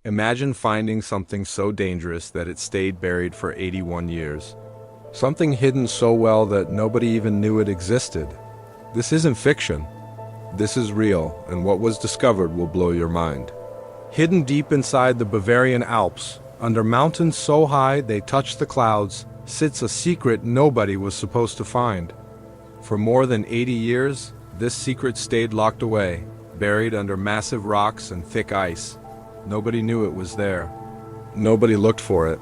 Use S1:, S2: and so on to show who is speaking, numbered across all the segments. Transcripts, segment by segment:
S1: Imagine finding something so dangerous that it stayed buried for 81 years. Something hidden so well that nobody even knew it existed. This isn't fiction. This is real, and what was discovered will blow your mind. Hidden deep inside the Bavarian Alps, under mountains so high they touch the clouds, sits a secret nobody was supposed to find. For more than 80 years, this secret stayed locked away, buried under massive rocks and thick ice. Nobody knew it was there. Nobody looked for it.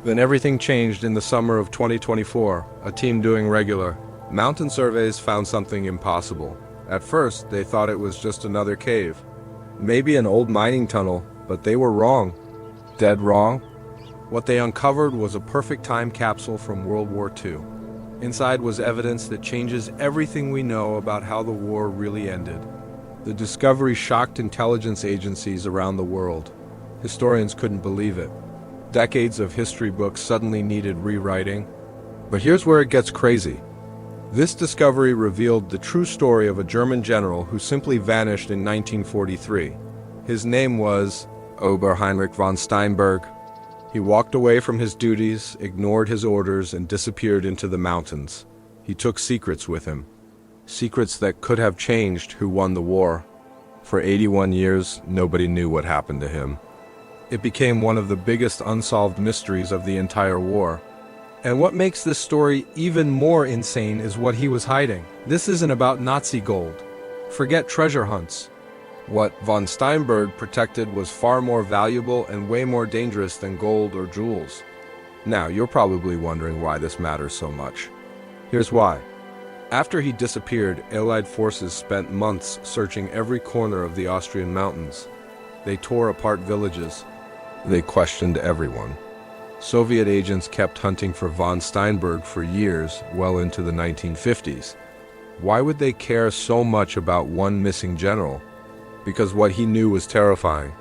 S1: Then everything changed in the summer of 2024. A team doing regular mountain surveys found something impossible. At first, they thought it was just another cave. Maybe an old mining tunnel, but they were wrong. Dead wrong. What they uncovered was a perfect time capsule from World War II. Inside was evidence that changes everything we know about how the war really ended. The discovery shocked intelligence agencies around the world. Historians couldn't believe it. Decades of history books suddenly needed rewriting. But here's where it gets crazy. This discovery revealed the true story of a German general who simply vanished in 1943. His name was Heinrich von Steinberg. He walked away from his duties, ignored his orders, and disappeared into the mountains. He took secrets with him. Secrets that could have changed who won the war. For 81 years, nobody knew what happened to him. It became one of the biggest unsolved mysteries of the entire war. And what makes this story even more insane is what he was hiding. This isn't about Nazi gold. Forget treasure hunts. What von Steinberg protected was far more valuable and way more dangerous than gold or jewels. Now, you're probably wondering why this matters so much. Here's why. After he disappeared, Allied forces spent months searching every corner of the Austrian mountains. They tore apart villages. They questioned everyone. Soviet agents kept hunting for von Steinberg for years, well into the 1950s. Why would they care so much about one missing general? Because what he knew was terrifying.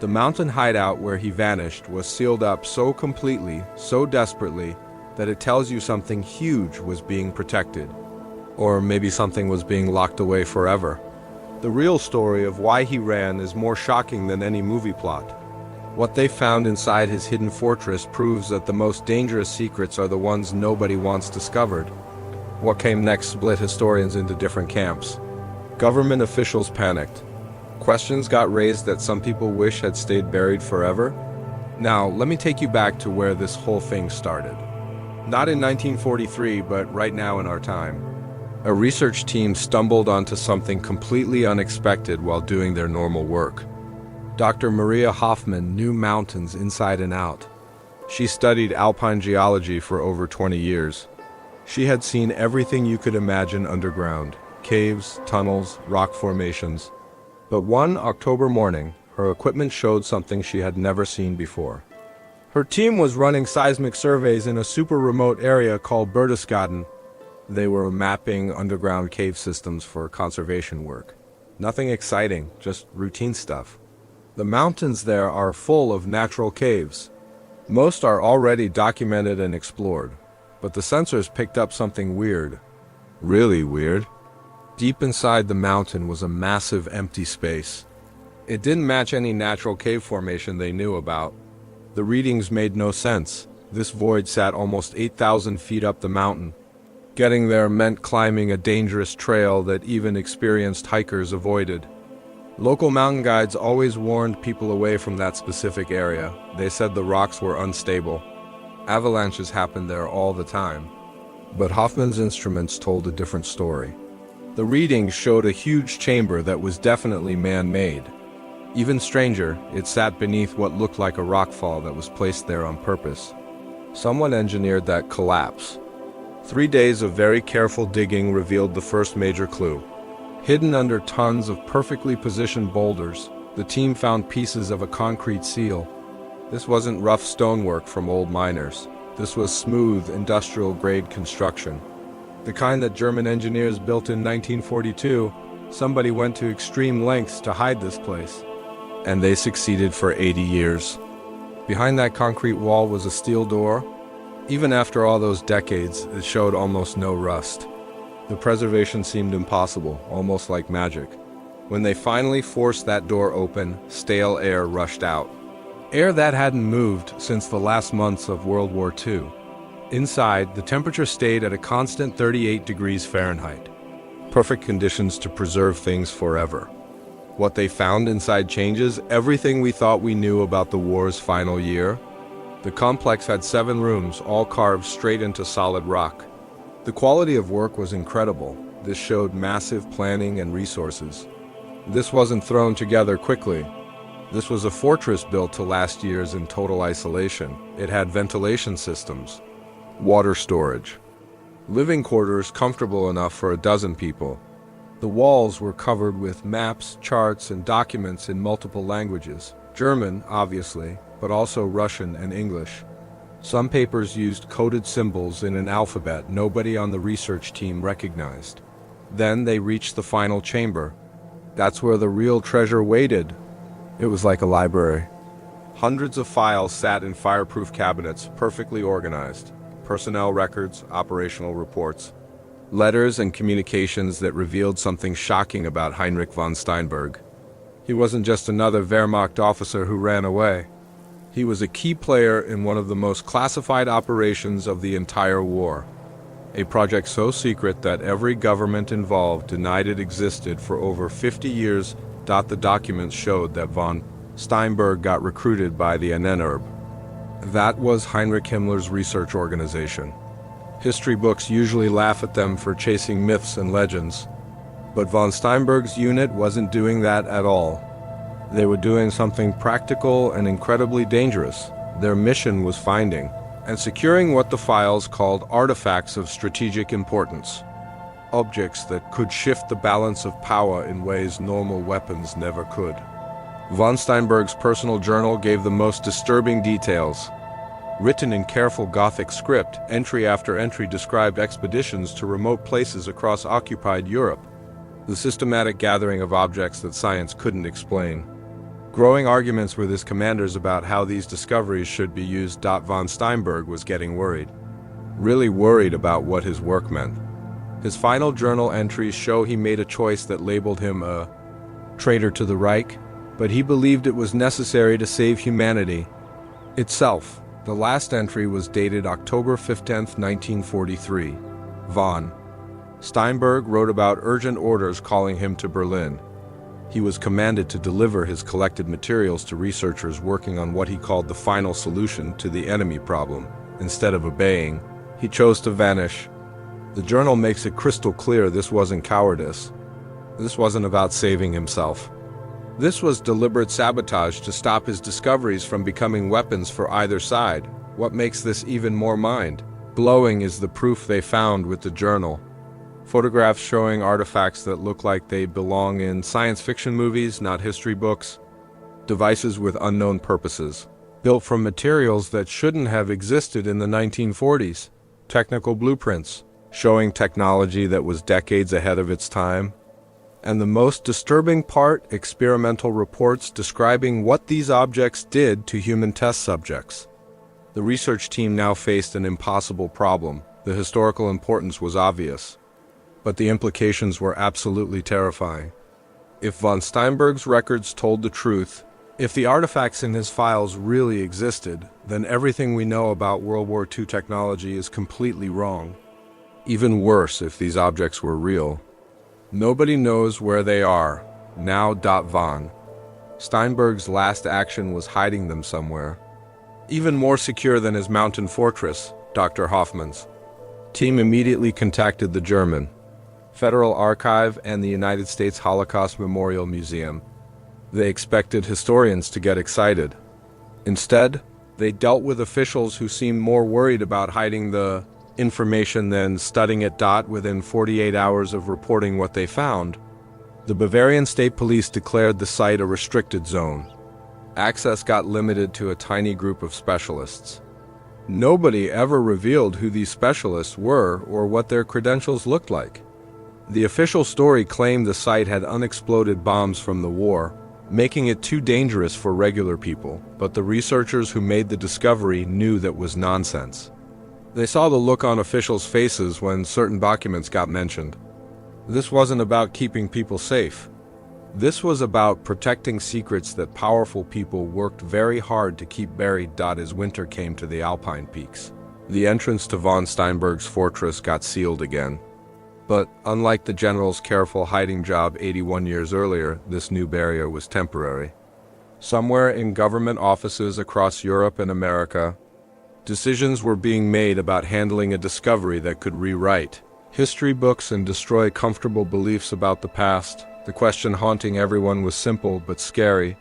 S1: The mountain hideout where he vanished was sealed up so completely, so desperately, that it tells you something huge was being protected. Or maybe something was being locked away forever. The real story of why he ran is more shocking than any movie plot. What they found inside his hidden fortress proves that the most dangerous secrets are the ones nobody wants discovered. What came next split historians into different camps. Government officials panicked. Questions got raised that some people wish had stayed buried forever. Now, let me take you back to where this whole thing started. Not in 1943, but right now in our time. A research team stumbled onto something completely unexpected while doing their normal work. Dr. Maria Hoffman knew mountains inside and out. She studied alpine geology for over 20 years. She had seen everything you could imagine underground: caves, tunnels, rock formations. But one October morning, her equipment showed something she had never seen before. Her team was running seismic surveys in a super remote area called Berchtesgaden. They were mapping underground cave systems for conservation work. Nothing exciting, just routine stuff. The mountains there are full of natural caves. Most are already documented and explored, but the sensors picked up something weird. Really weird. Deep inside the mountain was a massive empty space. It didn't match any natural cave formation they knew about. The readings made no sense. This void sat almost 8,000 feet up the mountain. Getting there meant climbing a dangerous trail that even experienced hikers avoided. Local mountain guides always warned people away from that specific area. They said the rocks were unstable. Avalanches happened there all the time. But Hoffman's instruments told a different story. The readings showed a huge chamber that was definitely man-made. Even stranger, it sat beneath what looked like a rockfall that was placed there on purpose. Someone engineered that collapse. 3 days of very careful digging revealed the first major clue. Hidden under tons of perfectly positioned boulders, the team found pieces of a concrete seal. This wasn't rough stonework from old miners. This was smooth, industrial-grade construction. The kind that German engineers built in 1942. Somebody went to extreme lengths to hide this place. And they succeeded for 80 years. Behind that concrete wall was a steel door. Even after all those decades, it showed almost no rust. The preservation seemed impossible, almost like magic. When they finally forced that door open, stale air rushed out. Air that hadn't moved since the last months of World War II. Inside, the temperature stayed at a constant 38 degrees Fahrenheit. Perfect conditions to preserve things forever. What they found inside changes everything we thought we knew about the war's final year. The complex had 7 rooms, all carved straight into solid rock. The quality of work was incredible. This showed massive planning and resources. This wasn't thrown together quickly. This was a fortress built to last years in total isolation. It had ventilation systems, water storage, living quarters comfortable enough for a dozen people. The walls were covered with maps, charts, and documents in multiple languages. German, obviously, but also Russian and English. Some papers used coded symbols in an alphabet nobody on the research team recognized. Then they reached the final chamber. That's where the real treasure waited. It was like a library. Hundreds of files sat in fireproof cabinets, perfectly organized. Personnel records, operational reports, letters and communications that revealed something shocking about Heinrich von Steinberg. He wasn't just another Wehrmacht officer who ran away. He was a key player in one of the most classified operations of the entire war. A project so secret that every government involved denied it existed for over 50 years. The documents showed that von Steinberg got recruited by the unearthed. That was Heinrich Himmler's research organization. History books usually laugh at them for chasing myths and legends. But von Steinberg's unit wasn't doing that at all. They were doing something practical and incredibly dangerous. Their mission was finding and securing what the files called artifacts of strategic importance. Objects that could shift the balance of power in ways normal weapons never could. Von Steinberg's personal journal gave the most disturbing details. Written in careful Gothic script, entry after entry described expeditions to remote places across occupied Europe. The systematic gathering of objects that science couldn't explain. Growing arguments with his commanders about how these discoveries should be used. Von Steinberg was getting worried. Really worried about what his work meant. His final journal entries show he made a choice that labeled him a traitor to the Reich, but he believed it was necessary to save humanity itself. The last entry was dated October 15, 1943. Von Steinberg wrote about urgent orders calling him to Berlin. He was commanded to deliver his collected materials to researchers working on what he called the final solution to the enemy problem. Instead of obeying, he chose to vanish. The journal makes it crystal clear this wasn't cowardice. This wasn't about saving himself. This was deliberate sabotage to stop his discoveries from becoming weapons for either side. What makes this even more mind-blowing is the proof they found with the journal. Photographs showing artifacts that look like they belong in science fiction movies, not history books. Devices with unknown purposes, built from materials that shouldn't have existed in the 1940s. Technical blueprints, showing technology that was decades ahead of its time. And the most disturbing part, experimental reports describing what these objects did to human test subjects. The research team now faced an impossible problem. The historical importance was obvious, but the implications were absolutely terrifying. If von Steinberg's records told the truth, if the artifacts in his files really existed, then everything we know about World War II technology is completely wrong. Even worse if these objects were real. Nobody knows where they are now. Von Steinberg's last action was hiding them somewhere. Even more secure than his mountain fortress, Dr. Hoffman's team immediately contacted the German Federal Archive and the United States Holocaust Memorial Museum. They expected historians to get excited. Instead, they dealt with officials who seemed more worried about hiding the information than studying it. Within 48 hours of reporting what they found, the Bavarian State Police declared the site a restricted zone. Access got limited to a tiny group of specialists. Nobody ever revealed who these specialists were or what their credentials looked like. The official story claimed the site had unexploded bombs from the war, making it too dangerous for regular people, but the researchers who made the discovery knew that was nonsense. They saw the look on officials' faces when certain documents got mentioned. This wasn't about keeping people safe. This was about protecting secrets that powerful people worked very hard to keep buried. As winter came to the Alpine peaks, the entrance to von Steinberg's fortress got sealed again. But unlike the general's careful hiding job 81 years earlier, this new barrier was temporary. Somewhere in government offices across Europe and America, decisions were being made about handling a discovery that could rewrite history books and destroy comfortable beliefs about the past. The question haunting everyone was simple but scary.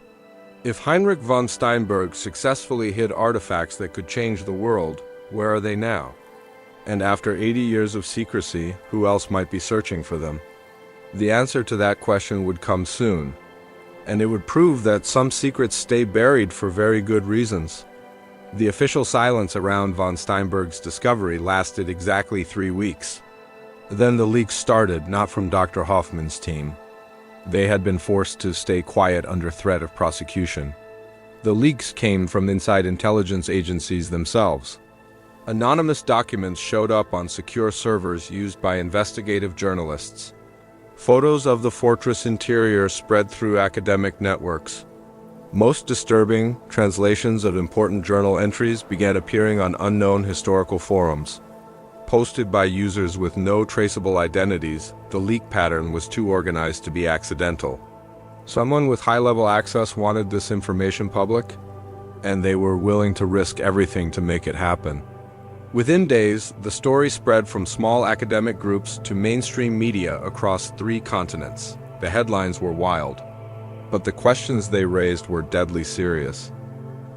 S1: If Heinrich von Steinberg successfully hid artifacts that could change the world, where are they now? And after 80 years of secrecy, who else might be searching for them? The answer to that question would come soon, and it would prove that some secrets stay buried for very good reasons. The official silence around von Steinberg's discovery lasted exactly 3 weeks. Then the leaks started, not from Dr. Hoffman's team. They had been forced to stay quiet under threat of prosecution. The leaks came from inside intelligence agencies themselves. Anonymous documents showed up on secure servers used by investigative journalists. Photos of the fortress interior spread through academic networks. Most disturbing, translations of important journal entries began appearing on unknown historical forums. Posted by users with no traceable identities, the leak pattern was too organized to be accidental. Someone with high-level access wanted this information public, and they were willing to risk everything to make it happen. Within days, the story spread from small academic groups to mainstream media across 3 continents. The headlines were wild, but the questions they raised were deadly serious.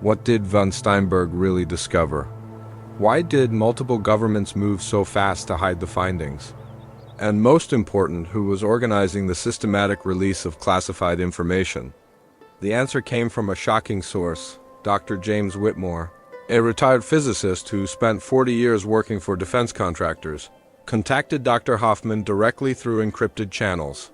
S1: What did von Steinberg really discover? Why did multiple governments move so fast to hide the findings? And most important, who was organizing the systematic release of classified information? The answer came from a shocking source, Dr. James Whitmore, a retired physicist who spent 40 years working for defense contractors, contacted Dr. Hoffman directly through encrypted channels.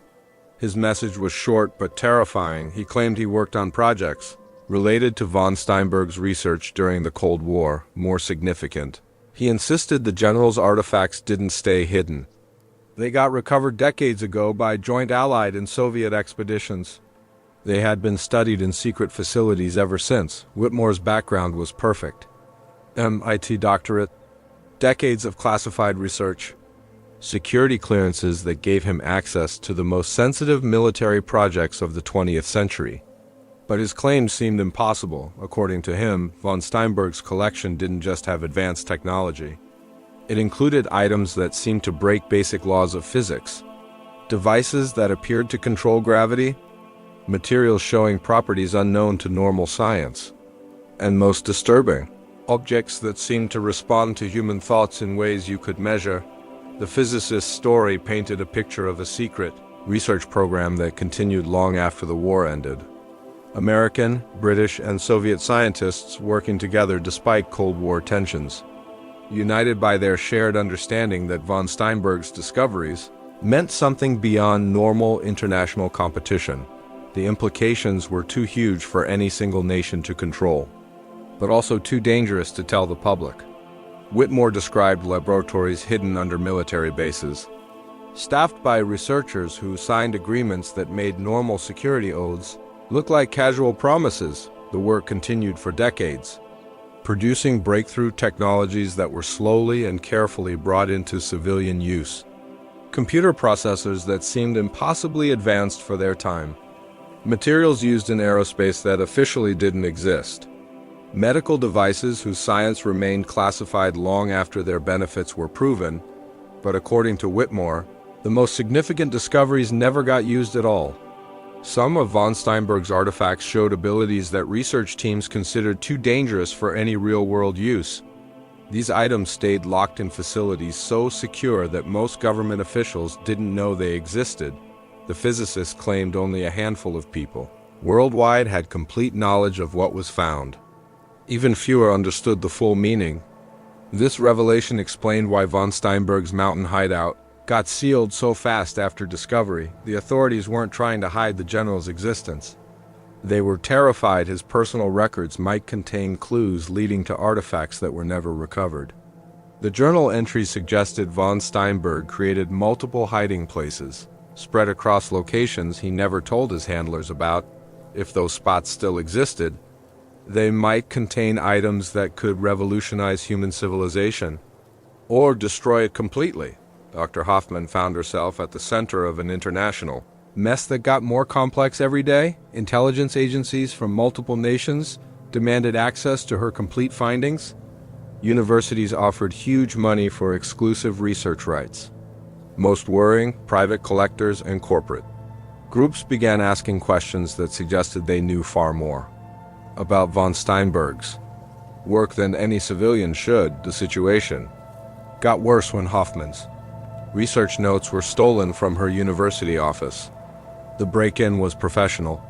S1: His message was short but terrifying. He claimed he worked on projects related to von Steinberg's research during the Cold War. More significant, he insisted the general's artifacts didn't stay hidden. They got recovered decades ago by joint Allied and Soviet expeditions. They had been studied in secret facilities ever since. Whitmore's background was perfect. MIT doctorate, decades of classified research, security clearances that gave him access to the most sensitive military projects of the 20th century. But his claims seemed impossible. According to him, von Steinberg's collection didn't just have advanced technology. It included items that seemed to break basic laws of physics, devices that appeared to control gravity, materials showing properties unknown to normal science, and most disturbing, objects that seemed to respond to human thoughts in ways you could measure. The physicist's story painted a picture of a secret research program that continued long after the war ended. American, British, and Soviet scientists working together despite Cold War tensions, united by their shared understanding that von Steinberg's discoveries meant something beyond normal international competition. The implications were too huge for any single nation to control, but also too dangerous to tell the public. Whitmore described laboratories hidden under military bases, staffed by researchers who signed agreements that made normal security oaths look like casual promises. The work continued for decades, producing breakthrough technologies that were slowly and carefully brought into civilian use. Computer processors that seemed impossibly advanced for their time. Materials used in aerospace that officially didn't exist. Medical devices whose science remained classified long after their benefits were proven, but according to Whitmore, the most significant discoveries never got used at all. Some of von Steinberg's artifacts showed abilities that research teams considered too dangerous for any real-world use. These items stayed locked in facilities so secure that most government officials didn't know they existed. The physicists claimed only a handful of people worldwide had complete knowledge of what was found. Even fewer understood the full meaning. This revelation explained why von Steinberg's mountain hideout got sealed so fast after discovery. The authorities weren't trying to hide the general's existence. They were terrified his personal records might contain clues leading to artifacts that were never recovered. The journal entries suggested von Steinberg created multiple hiding places, spread across locations he never told his handlers about. If those spots still existed, they might contain items that could revolutionize human civilization or destroy it completely. Dr. Hoffman found herself at the center of an international mess that got more complex every day. Intelligence agencies from multiple nations demanded access to her complete findings. Universities offered huge money for exclusive research rights. Most worrying, private collectors and corporate groups began asking questions that suggested they knew far more about von Steinberg's work than any civilian should. The situation got worse when Hoffman's research notes were stolen from her university office. The break-in was professional.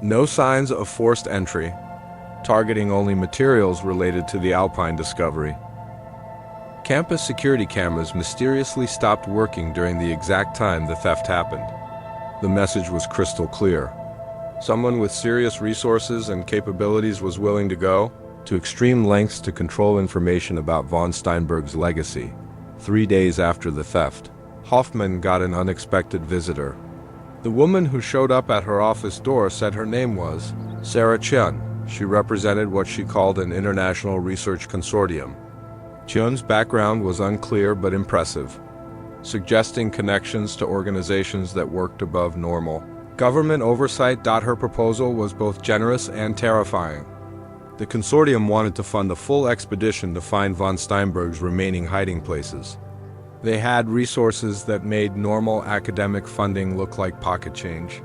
S1: No signs of forced entry, targeting only materials related to the Alpine discovery. Campus security cameras mysteriously stopped working during the exact time the theft happened. The message was crystal clear. Someone with serious resources and capabilities was willing to go to extreme lengths to control information about von Steinberg's legacy. 3 days after the theft, Hoffman got an unexpected visitor. The woman who showed up at her office door said her name was Sarah Chun. She represented what she called an international research consortium. Chun's background was unclear but impressive, suggesting connections to organizations that worked above normal government oversight. Her proposal was both generous and terrifying. The consortium wanted to fund the full expedition to find von Steinberg's remaining hiding places. They had resources that made normal academic funding look like pocket change.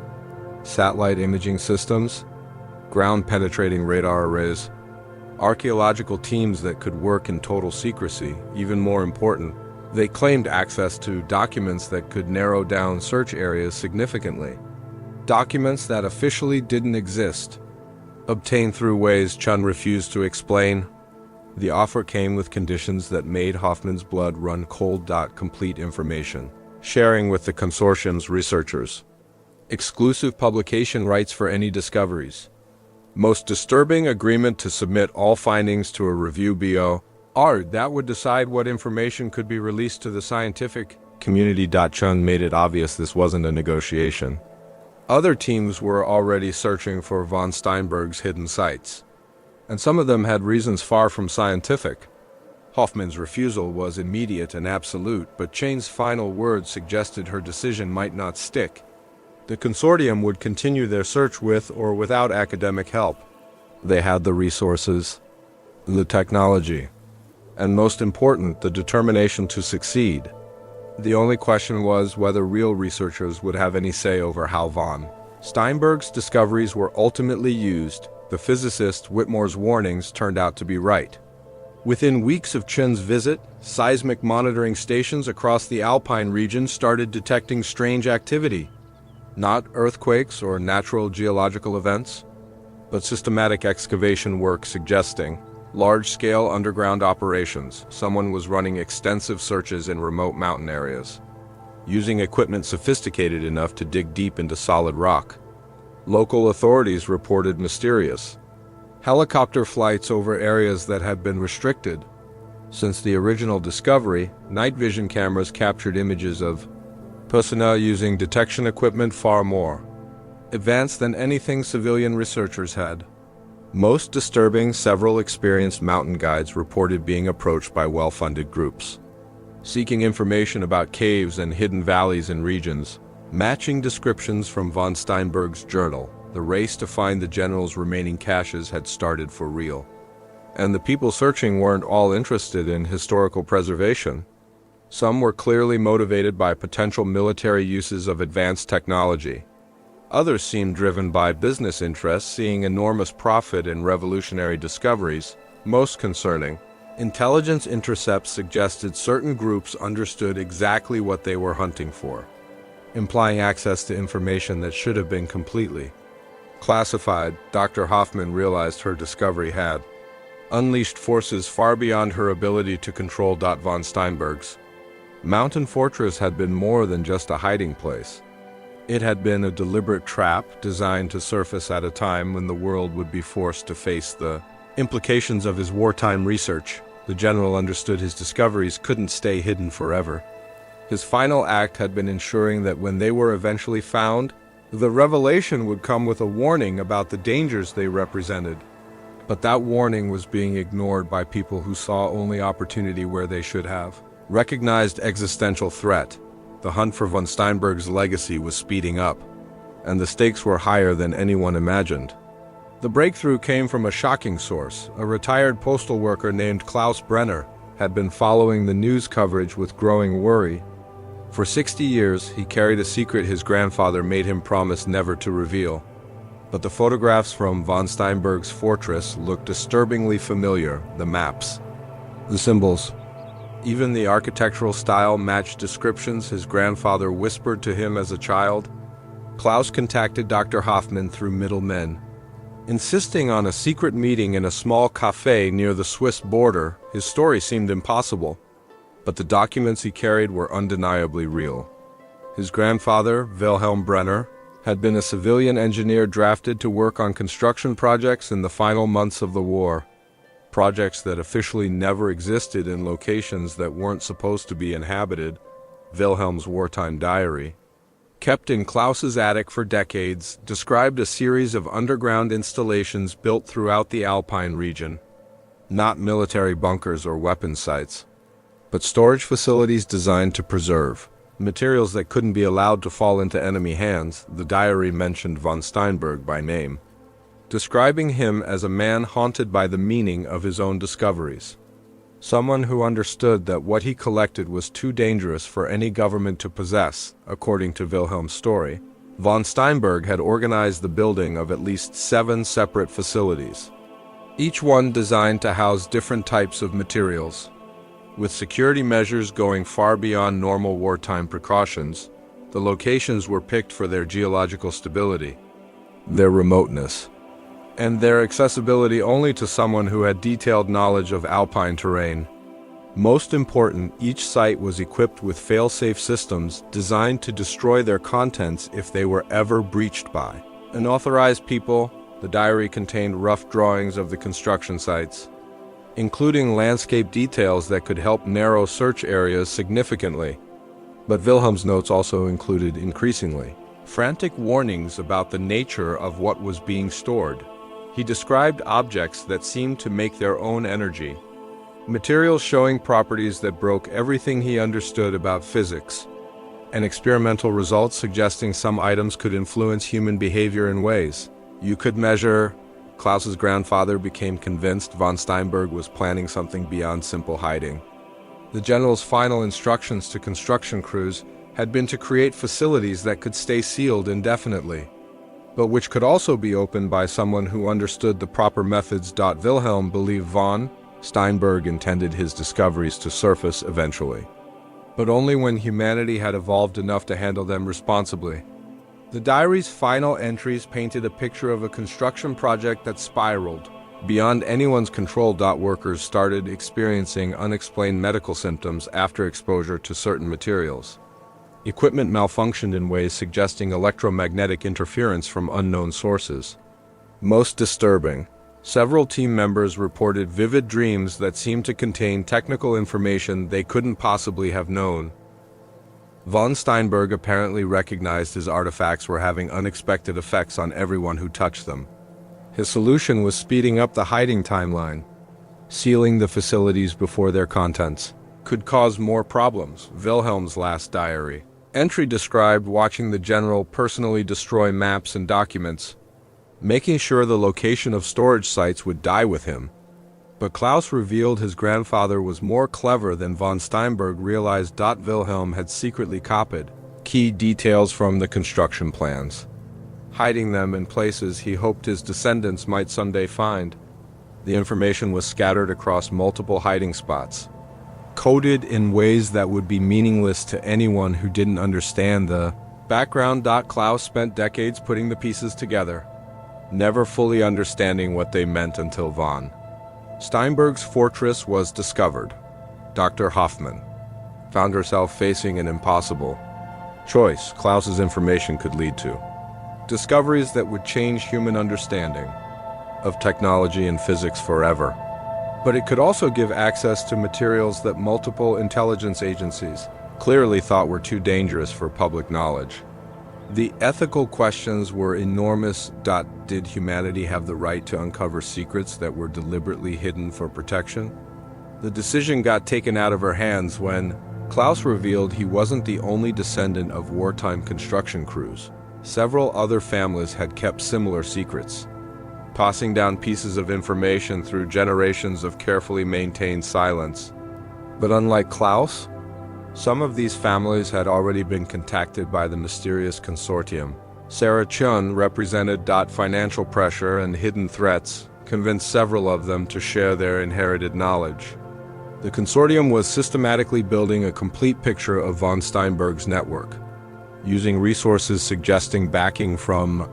S1: Satellite imaging systems, ground-penetrating radar arrays, archaeological teams that could work in total secrecy. Even more important, they claimed access to documents that could narrow down search areas significantly. Documents that officially didn't exist, obtained through ways Chun refused to explain. The offer came with conditions that made Hoffman's blood run cold. Complete information sharing with the consortium's researchers, exclusive publication rights for any discoveries, most disturbing agreement to submit all findings to a review board that would decide what information could be released to the scientific community. Chun made it obvious this wasn't a negotiation. Other teams were already searching for von Steinberg's hidden sites, and some of them had reasons far from scientific. Hoffman's refusal was immediate and absolute, but Chun's final words suggested her decision might not stick. The consortium would continue their search with or without academic help. They had the resources, the technology, and most important, the determination to succeed. The only question was whether real researchers would have any say over how von Steinberg's discoveries were ultimately used. The physicist Whitmore's warnings turned out to be right. Within weeks of Chun's visit, seismic monitoring stations across the Alpine region started detecting strange activity. Not earthquakes or natural geological events, but systematic excavation work suggesting large-scale underground operations. Someone was running extensive searches in remote mountain areas, using equipment sophisticated enough to dig deep into solid rock. Local authorities reported mysterious helicopter flights over areas that had been restricted. Since the original discovery, night vision cameras captured images of personnel using detection equipment far more advanced than anything civilian researchers had. Most disturbing, several experienced mountain guides reported being approached by well-funded groups, seeking information about caves and hidden valleys in regions, matching descriptions from von Steinberg's journal. The race to find the general's remaining caches had started for real. And the people searching weren't all interested in historical preservation. Some were clearly motivated by potential military uses of advanced technology. Others seemed driven by business interests, seeing enormous profit in revolutionary discoveries. Most concerning, intelligence intercepts suggested certain groups understood exactly what they were hunting for, implying access to information that should have been completely classified. Dr. Hoffman realized her discovery had unleashed forces far beyond her ability to control. Von Steinberg's mountain fortress had been more than just a hiding place. It had been a deliberate trap designed to surface at a time when the world would be forced to face the implications of his wartime research. The general understood his discoveries couldn't stay hidden forever. His final act had been ensuring that when they were eventually found, the revelation would come with a warning about the dangers they represented. But that warning was being ignored by people who saw only opportunity where they should have. Recognized existential threat. The hunt for von Steinberg's legacy was speeding up, and the stakes were higher than anyone imagined. The breakthrough came from a shocking source. A retired postal worker named Klaus Brenner had been following the news coverage with growing worry. For 60 years, he carried a secret his grandfather made him promise never to reveal. But the photographs from von Steinberg's fortress looked disturbingly familiar, the maps, the symbols. Even the architectural style matched descriptions his grandfather whispered to him as a child. Klaus contacted Dr. Hoffman through middlemen. Insisting on a secret meeting in a small cafe near the Swiss border, his story seemed impossible. But the documents he carried were undeniably real. His grandfather, Wilhelm Brenner, had been a civilian engineer drafted to work on construction projects in the final months of the war. Projects that officially never existed in locations that weren't supposed to be inhabited. Wilhelm's wartime diary, kept in Klaus's attic for decades, described a series of underground installations built throughout the Alpine region. Not military bunkers or weapon sites, but storage facilities designed to preserve materials that couldn't be allowed to fall into enemy hands. The diary mentioned von Steinberg by name, describing him as a man haunted by the meaning of his own discoveries. Someone who understood that what he collected was too dangerous for any government to possess. According to Wilhelm's story, von Steinberg had organized the building of at least 7 separate facilities, each one designed to house different types of materials. With security measures going far beyond normal wartime precautions, the locations were picked for their geological stability, their remoteness, and their accessibility only to someone who had detailed knowledge of alpine terrain. Most important, each site was equipped with fail-safe systems designed to destroy their contents if they were ever breached by unauthorized people. The diary contained rough drawings of the construction sites, including landscape details that could help narrow search areas significantly. But Wilhelm's notes also included increasingly frantic warnings about the nature of what was being stored. He described objects that seemed to make their own energy, materials showing properties that broke everything he understood about physics, and experimental results suggesting some items could influence human behavior in ways you could measure. Klaus's grandfather became convinced von Steinberg was planning something beyond simple hiding. The general's final instructions to construction crews had been to create facilities that could stay sealed indefinitely, but which could also be opened by someone who understood the proper methods. Wilhelm believed von Steinberg intended his discoveries to surface eventually, but only when humanity had evolved enough to handle them responsibly. The diary's final entries painted a picture of a construction project that spiraled beyond anyone's control. Workers started experiencing unexplained medical symptoms after exposure to certain materials. Equipment malfunctioned in ways suggesting electromagnetic interference from unknown sources. Most disturbing, several team members reported vivid dreams that seemed to contain technical information they couldn't possibly have known. Von Steinberg apparently recognized his artifacts were having unexpected effects on everyone who touched them. His solution was speeding up the hiding timeline. Sealing the facilities before their contents could cause more problems. Wilhelm's last diary entry described watching the general personally destroy maps and documents, making sure the location of storage sites would die with him. But Klaus revealed his grandfather was more clever than von Steinberg realized. Wilhelm had secretly copied key details from the construction plans, hiding them in places he hoped his descendants might someday find. The information was scattered across multiple hiding spots, coded in ways that would be meaningless to anyone who didn't understand the background. Klaus spent decades putting the pieces together, never fully understanding what they meant until von Steinberg's fortress was discovered. Dr. Hoffman found herself facing an impossible choice. Klaus's information could lead to discoveries that would change human understanding of technology and physics forever. But it could also give access to materials that multiple intelligence agencies clearly thought were too dangerous for public knowledge. The ethical questions were enormous. Did humanity have the right to uncover secrets that were deliberately hidden for protection? The decision got taken out of her hands when Klaus revealed he wasn't the only descendant of wartime construction crews. Several other families had kept similar secrets, passing down pieces of information through generations of carefully maintained silence. But unlike Klaus, some of these families had already been contacted by the mysterious consortium. Sarah Chun represented. Financial pressure and hidden threats convinced several of them to share their inherited knowledge. The consortium was systematically building a complete picture of von Steinberg's network, using resources suggesting backing from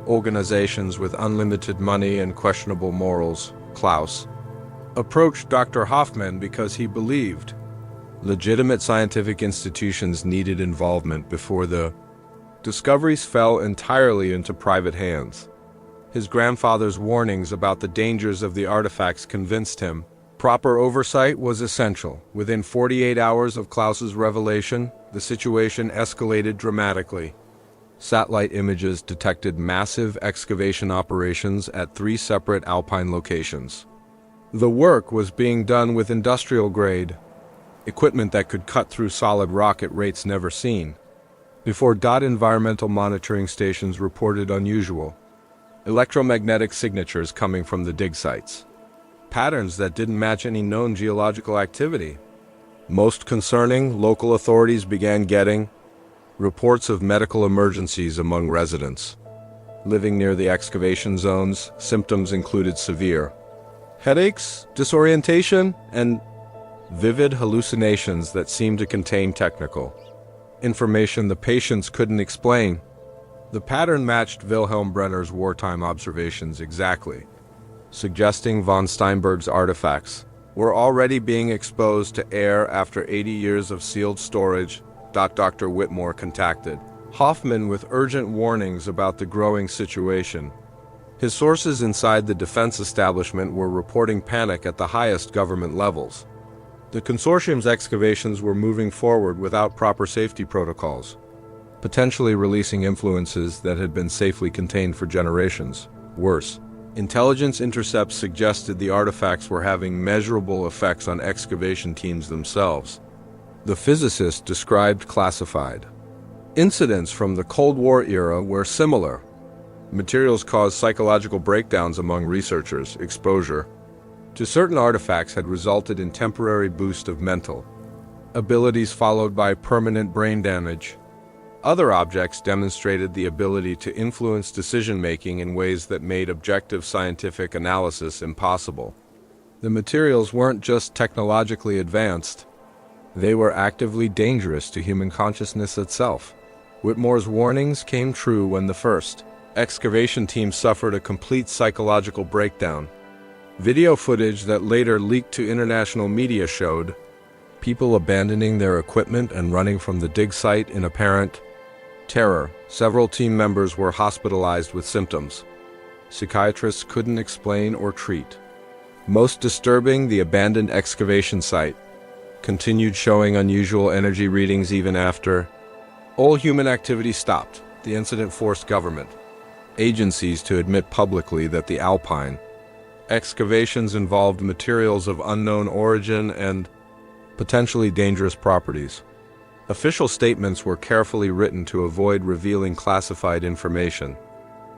S1: organizations with unlimited money and questionable morals. Klaus approached Dr. Hoffman because he believed legitimate scientific institutions needed involvement before the discoveries fell entirely into private hands. His grandfather's warnings about the dangers of the artifacts convinced him proper oversight was essential. Within 48 hours of Klaus's revelation, the situation escalated dramatically. Satellite images detected massive excavation operations at 3 separate alpine locations. The work was being done with industrial-grade equipment that could cut through solid rock at rates never seen. Before environmental monitoring stations reported unusual electromagnetic signatures coming from the dig sites, patterns that didn't match any known geological activity. Most concerning, local authorities began getting reports of medical emergencies among residents living near the excavation zones. Symptoms included severe headaches, disorientation, and vivid hallucinations that seemed to contain technical information the patients couldn't explain. The pattern matched Wilhelm Brenner's wartime observations exactly, suggesting von Steinberg's artifacts were already being exposed to air after 80 years of sealed storage. Dr. Whitmore contacted Hoffman with urgent warnings about the growing situation. His sources inside the defense establishment were reporting panic at the highest government levels. The consortium's excavations were moving forward without proper safety protocols, potentially releasing influences that had been safely contained for generations. Worse, intelligence intercepts suggested the artifacts were having measurable effects on excavation teams themselves. The physicist described classified incidents from the Cold War era where similar materials caused psychological breakdowns among researchers. Exposure to certain artifacts had resulted in temporary boost of mental abilities followed by permanent brain damage. Other objects demonstrated the ability to influence decision-making in ways that made objective scientific analysis impossible. The materials weren't just technologically advanced, they were actively dangerous to human consciousness itself. Whitmore's warnings came true when the first excavation team suffered a complete psychological breakdown. Video footage that later leaked to international media showed people abandoning their equipment and running from the dig site in apparent terror. Several team members were hospitalized with symptoms psychiatrists couldn't explain or treat. Most disturbing, the abandoned excavation site continued showing unusual energy readings even after all human activity stopped. The incident forced government agencies to admit publicly that the alpine excavations involved materials of unknown origin and potentially dangerous properties. Official statements were carefully written to avoid revealing classified information,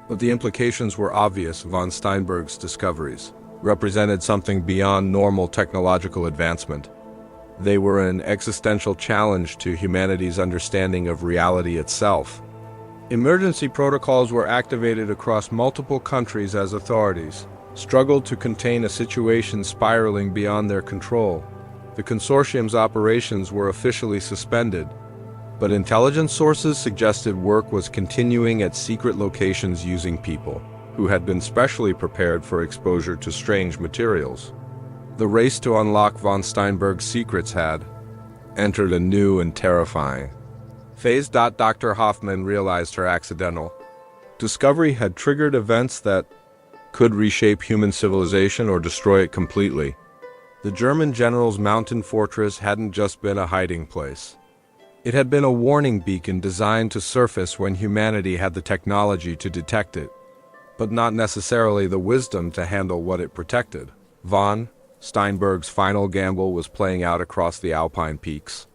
S1: but the implications were obvious. Von Steinberg's discoveries represented something beyond normal technological advancement. They were an existential challenge to humanity's understanding of reality itself. Emergency protocols were activated across multiple countries as authorities struggled to contain a situation spiraling beyond their control. The consortium's operations were officially suspended, but intelligence sources suggested work was continuing at secret locations using people who had been specially prepared for exposure to strange materials. The race to unlock von Steinberg's secrets had entered a new and terrifying phase. Dr. Hoffman realized her accidental discovery had triggered events that could reshape human civilization or destroy it completely. The German general's mountain fortress hadn't just been a hiding place. It had been a warning beacon designed to surface when humanity had the technology to detect it, but not necessarily the wisdom to handle what it protected. Von Steinberg's final gamble was playing out across the Alpine peaks,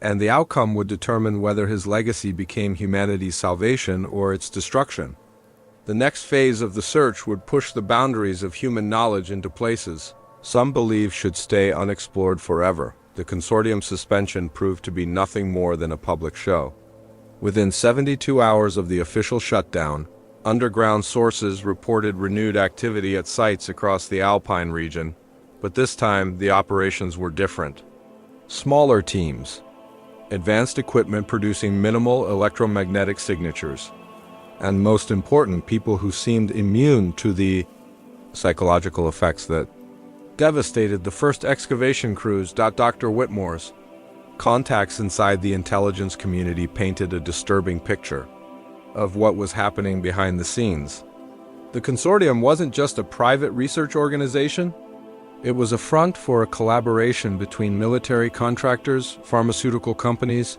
S1: and the outcome would determine whether his legacy became humanity's salvation or its destruction. The next phase of the search would push the boundaries of human knowledge into places some believe should stay unexplored forever. The consortium's suspension proved to be nothing more than a public show. Within 72 hours of the official shutdown, underground sources reported renewed activity at sites across the Alpine region, but this time the operations were different. Smaller teams, advanced equipment producing minimal electromagnetic signatures, and most important, people who seemed immune to the psychological effects that devastated the first excavation crews. Dr. Whitmore's contacts inside the intelligence community painted a disturbing picture of what was happening behind the scenes. The consortium wasn't just a private research organization, it was a front for a collaboration between military contractors, pharmaceutical companies,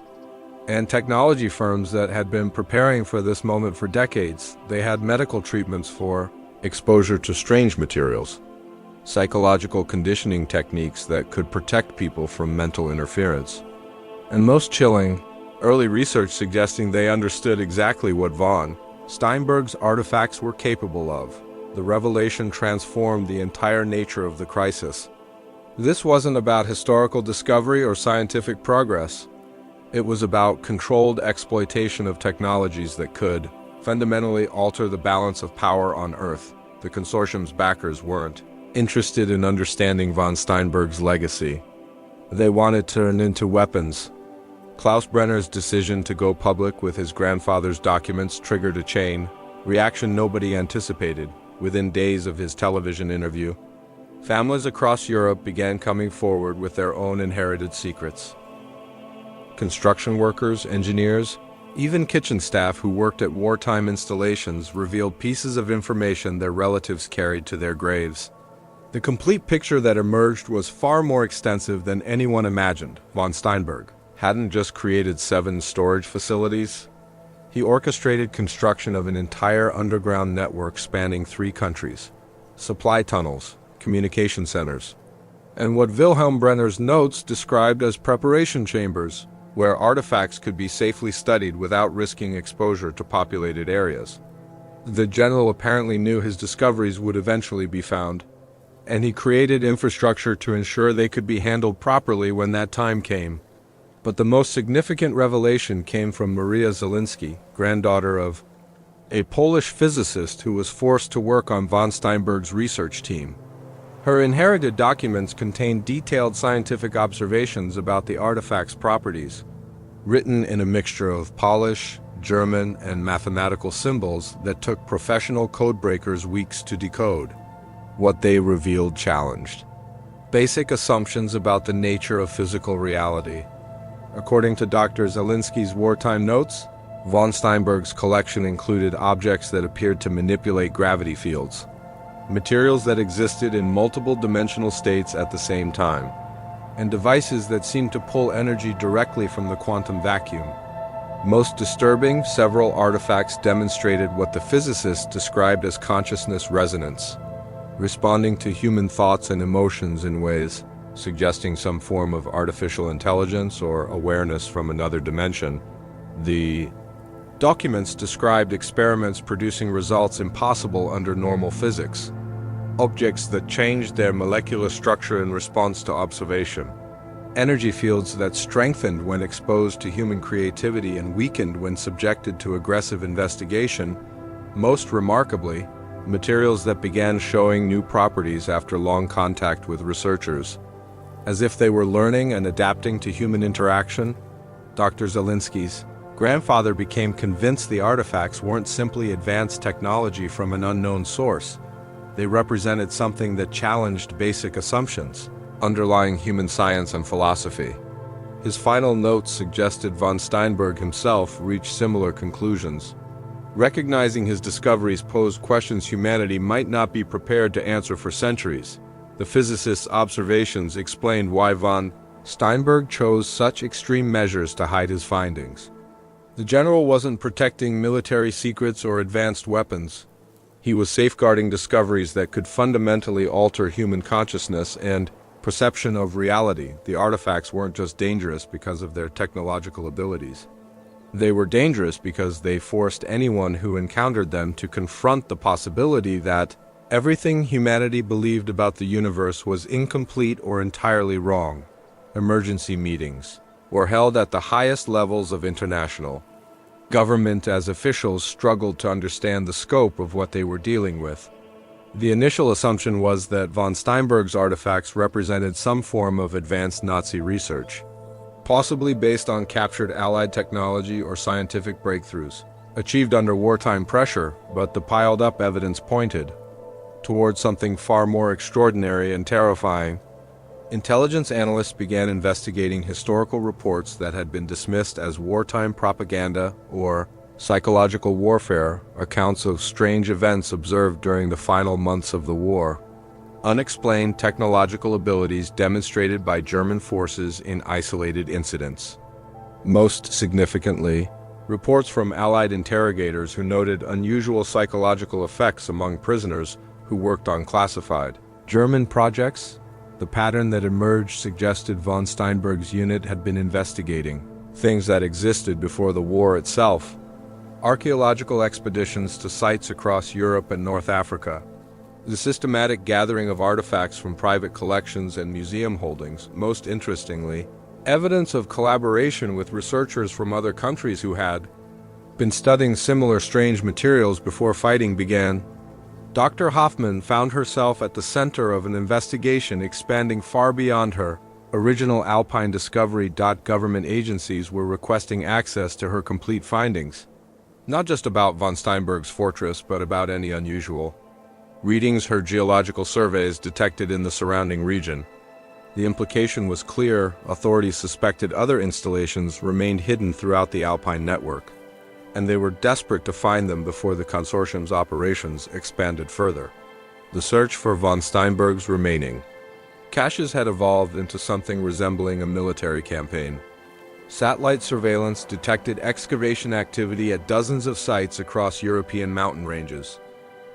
S1: and technology firms that had been preparing for this moment for decades. They had medical treatments for exposure to strange materials, psychological conditioning techniques that could protect people from mental interference, and most chilling, early research suggesting they understood exactly what von Steinberg's artifacts were capable of. The revelation transformed the entire nature of the crisis. This wasn't about historical discovery or scientific progress. It was about controlled exploitation of technologies that could fundamentally alter the balance of power on Earth. The consortium's backers weren't interested in understanding von Steinberg's legacy. They wanted to turn into weapons. Klaus Brenner's decision to go public with his grandfather's documents triggered a chain reaction nobody anticipated. Within days of his television interview, families across Europe began coming forward with their own inherited secrets. Construction workers, engineers, even kitchen staff who worked at wartime installations revealed pieces of information their relatives carried to their graves. The complete picture that emerged was far more extensive than anyone imagined. Von Steinberg hadn't just created 7 storage facilities. He orchestrated construction of an entire underground network spanning 3 countries, supply tunnels, communication centers, and what Wilhelm Brenner's notes described as preparation chambers, where artifacts could be safely studied without risking exposure to populated areas. The general apparently knew his discoveries would eventually be found, and he created infrastructure to ensure they could be handled properly when that time came. But the most significant revelation came from Maria Zielinski, granddaughter of a Polish physicist who was forced to work on von Steinberg's research team. Her inherited documents contained detailed scientific observations about the artifact's properties, written in a mixture of Polish, German, and mathematical symbols that took professional codebreakers weeks to decode. What they revealed challenged basic assumptions about the nature of physical reality. According to Dr. Zielinski's wartime notes, von Steinberg's collection included objects that appeared to manipulate gravity fields, materials that existed in multiple dimensional states at the same time, and devices that seemed to pull energy directly from the quantum vacuum. Most disturbing, several artifacts demonstrated what the physicists described as consciousness resonance, responding to human thoughts and emotions in ways suggesting some form of artificial intelligence or awareness from another dimension. The documents described experiments producing results impossible under normal physics, objects that changed their molecular structure in response to observation, energy fields that strengthened when exposed to human creativity and weakened when subjected to aggressive investigation. Most remarkably, materials that began showing new properties after long contact with researchers. As if they were learning and adapting to human interaction, Dr. Zielinski's grandfather became convinced the artifacts weren't simply advanced technology from an unknown source. They represented something that challenged basic assumptions underlying human science and philosophy. His final notes suggested von Steinberg himself reached similar conclusions. Recognizing his discoveries posed questions humanity might not be prepared to answer for centuries. The physicist's observations explained why von Steinberg chose such extreme measures to hide his findings. The general wasn't protecting military secrets or advanced weapons. He was safeguarding discoveries that could fundamentally alter human consciousness and perception of reality. The artifacts weren't just dangerous because of their technological abilities. They were dangerous because they forced anyone who encountered them to confront the possibility that everything humanity believed about the universe was incomplete or entirely wrong. Emergency meetings were held at the highest levels of international government as officials struggled to understand the scope of what they were dealing with. The initial assumption was that von Steinberg's artifacts represented some form of advanced Nazi research, possibly based on captured Allied technology or scientific breakthroughs, achieved under wartime pressure, but the piled-up evidence pointed towards something far more extraordinary and terrifying. Intelligence analysts began investigating historical reports that had been dismissed as wartime propaganda or psychological warfare, accounts of strange events observed during the final months of the war, unexplained technological abilities demonstrated by German forces in isolated incidents. Most significantly, reports from Allied interrogators who noted unusual psychological effects among prisoners who worked on classified German projects. The pattern that emerged suggested von Steinberg's unit had been investigating things that existed before the war itself. Archaeological expeditions to sites across Europe and North Africa, the systematic gathering of artifacts from private collections and museum holdings, most interestingly, evidence of collaboration with researchers from other countries who had been studying similar strange materials before fighting began. Dr. Hoffman found herself at the center of an investigation expanding far beyond her original Alpine discovery. Government agencies were requesting access to her complete findings, not just about von Steinberg's fortress, but about any unusual readings her geological surveys detected in the surrounding region. The implication was clear: authorities suspected other installations remained hidden throughout the Alpine network, and they were desperate to find them before the consortium's operations expanded further. The search for von Steinberg's remaining caches had evolved into something resembling a military campaign. Satellite surveillance detected excavation activity at dozens of sites across European mountain ranges.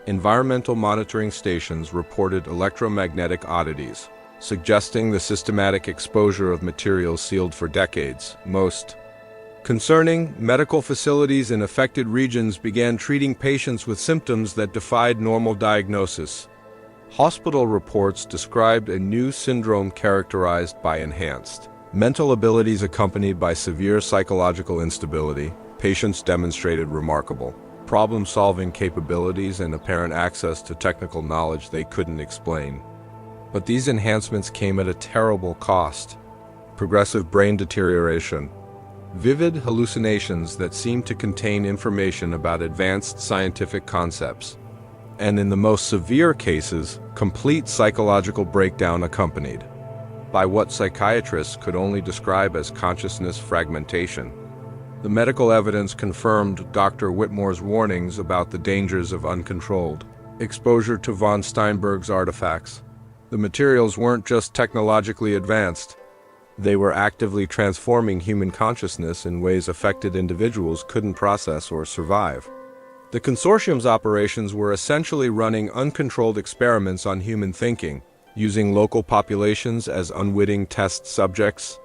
S1: Environmental monitoring stations reported electromagnetic oddities, suggesting the systematic exposure of materials sealed for decades. Most concerning, medical facilities in affected regions began treating patients with symptoms that defied normal diagnosis. Hospital reports described a new syndrome characterized by enhanced mental abilities accompanied by severe psychological instability. Patients demonstrated remarkable problem-solving capabilities and apparent access to technical knowledge they couldn't explain. But these enhancements came at a terrible cost: progressive brain deterioration, vivid hallucinations that seemed to contain information about advanced scientific concepts, and in the most severe cases, complete psychological breakdown accompanied by what psychiatrists could only describe as consciousness fragmentation. The medical evidence confirmed Dr. Whitmore's warnings about the dangers of uncontrolled exposure to von Steinberg's artifacts. The materials weren't just technologically advanced, they were actively transforming human consciousness in ways affected individuals couldn't process or survive. The consortium's operations were essentially running uncontrolled experiments on human thinking, using local populations as unwitting test subjects.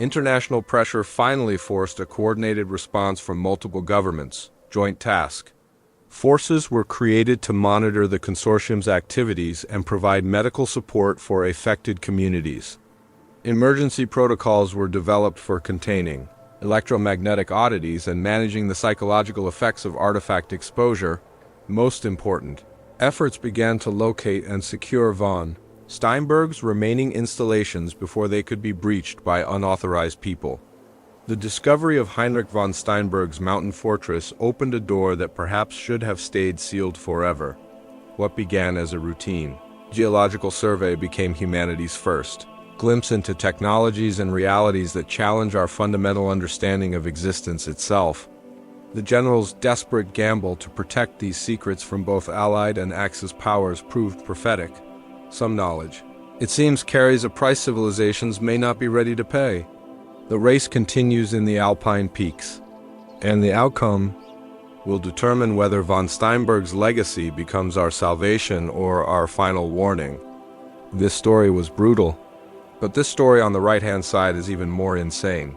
S1: International pressure finally forced a coordinated response from multiple governments. Joint task forces were created to monitor the consortium's activities and provide medical support for affected communities. Emergency protocols were developed for containing electromagnetic oddities and managing the psychological effects of artifact exposure. Most important, efforts began to locate and secure von Steinberg's remaining installations before they could be breached by unauthorized people. The discovery of Heinrich von Steinberg's mountain fortress opened a door that perhaps should have stayed sealed forever. What began as a routine geological survey became humanity's first glimpse into technologies and realities that challenge our fundamental understanding of existence itself. The general's desperate gamble to protect these secrets from both Allied and Axis powers proved prophetic. Some knowledge It seems carries a price civilizations may not be ready to pay. The race continues in the Alpine peaks, and the outcome will determine whether von Steinberg's legacy becomes our salvation or our final warning. This story was brutal, but this story on the right-hand side is even more insane.